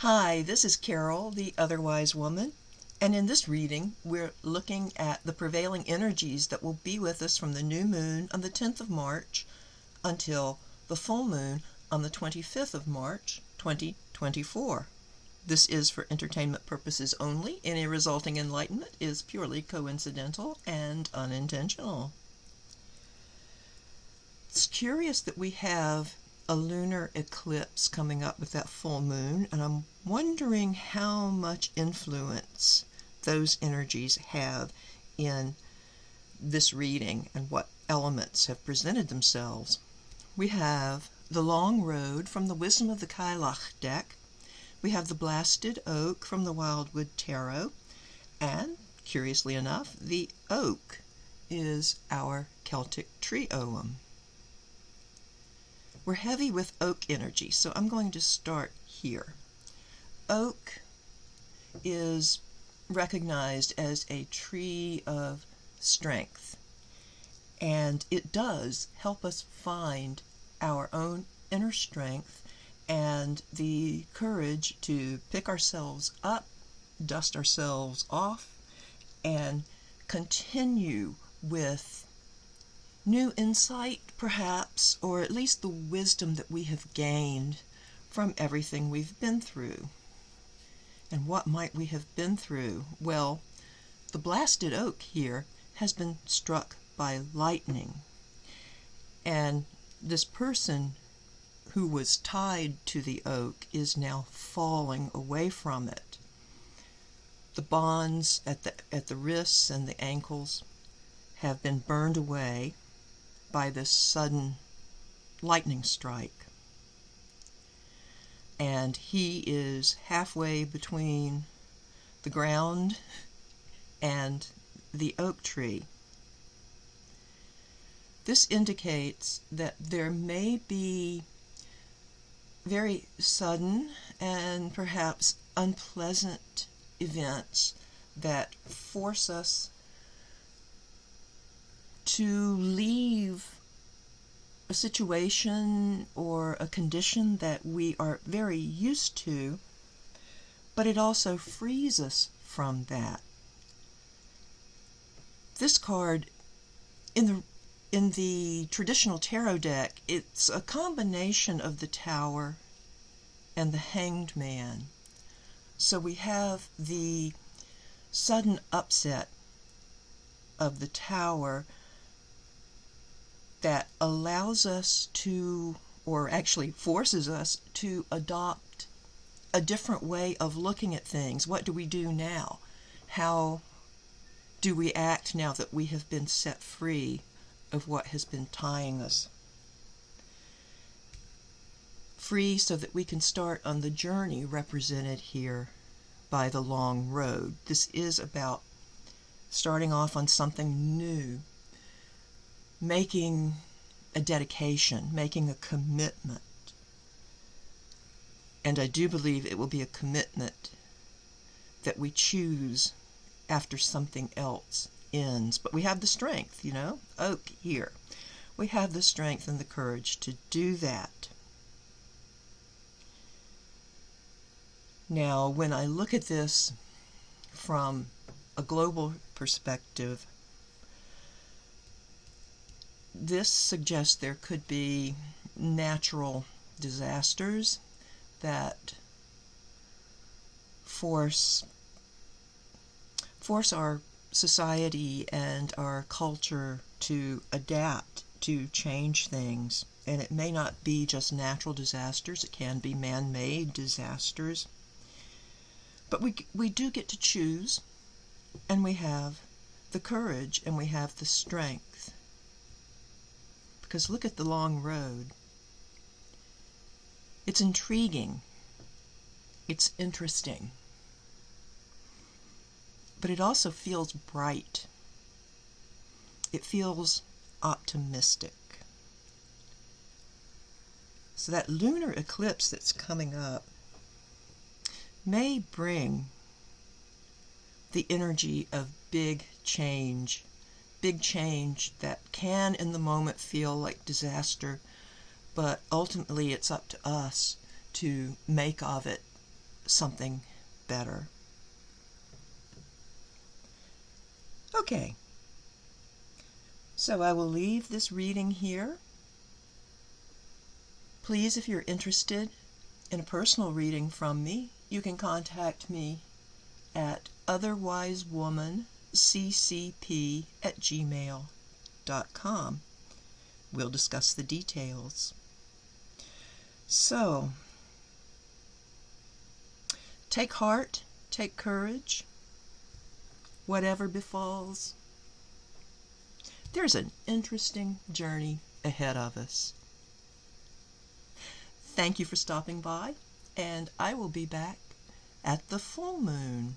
Hi, this is Carol, the Otherwise Woman, and in this reading we're looking at the prevailing energies that will be with us from the new moon on the 10th of March until the full moon on the 25th of March, 2024. This is for entertainment purposes only. Any resulting enlightenment is purely coincidental and unintentional. It's curious that we have a lunar eclipse coming up with that full moon, and I'm wondering how much influence those energies have in this reading and what elements have presented themselves. We have the long road from the Wisdom of the Cailleach deck. We have the blasted oak from the Wildwood Tarot, and curiously enough, the oak is our Celtic tree ogham. We're heavy with oak energy, so I'm going to start here. Oak is recognized as a tree of strength, and it does help us find our own inner strength and the courage to pick ourselves up, dust ourselves off, and continue with new insight, perhaps, or at least the wisdom that we have gained from everything we've been through. And what might we have been through? Well, the blasted oak here has been struck by lightning. And this person who was tied to the oak is now falling away from it. The bonds at the wrists and the ankles have been burned away by this sudden lightning strike. And he is halfway between the ground and the oak tree. This indicates that there may be very sudden and perhaps unpleasant events that force us to leave a situation or a condition that we are very used to, but it also frees us from that. This card, in the traditional tarot deck, it's a combination of the Tower and the Hanged Man. So we have the sudden upset of the Tower that allows us to, or actually forces us to adopt a different way of looking at things. What do we do now? How do we act now that we have been set free of what has been tying us? Free so that we can start on the journey represented here by the long road. This is about starting off on something new, making a dedication, making a commitment. And I do believe it will be a commitment that we choose after something else ends. But we have the strength, oak here. We have the strength and the courage to do that. Now, when I look at this from a global perspective, this suggests there could be natural disasters that force our society and our culture to adapt, to change things. And it may not be just natural disasters, it can be man-made disasters. But we do get to choose, and we have the courage and we have the strength. Because look at the long road. It's intriguing. It's interesting. But it also feels bright. It feels optimistic. So that lunar eclipse that's coming up may bring the energy of big change that can in the moment feel like disaster, but ultimately it's up to us to make of it something better. Okay, so I will leave this reading here. Please, if you're interested in a personal reading from me, you can contact me at otherwisewomanccp@gmail.com. We'll discuss the details. So, take heart, take courage, whatever befalls. There's an interesting journey ahead of us. Thank you for stopping by, and I will be back at the full moon.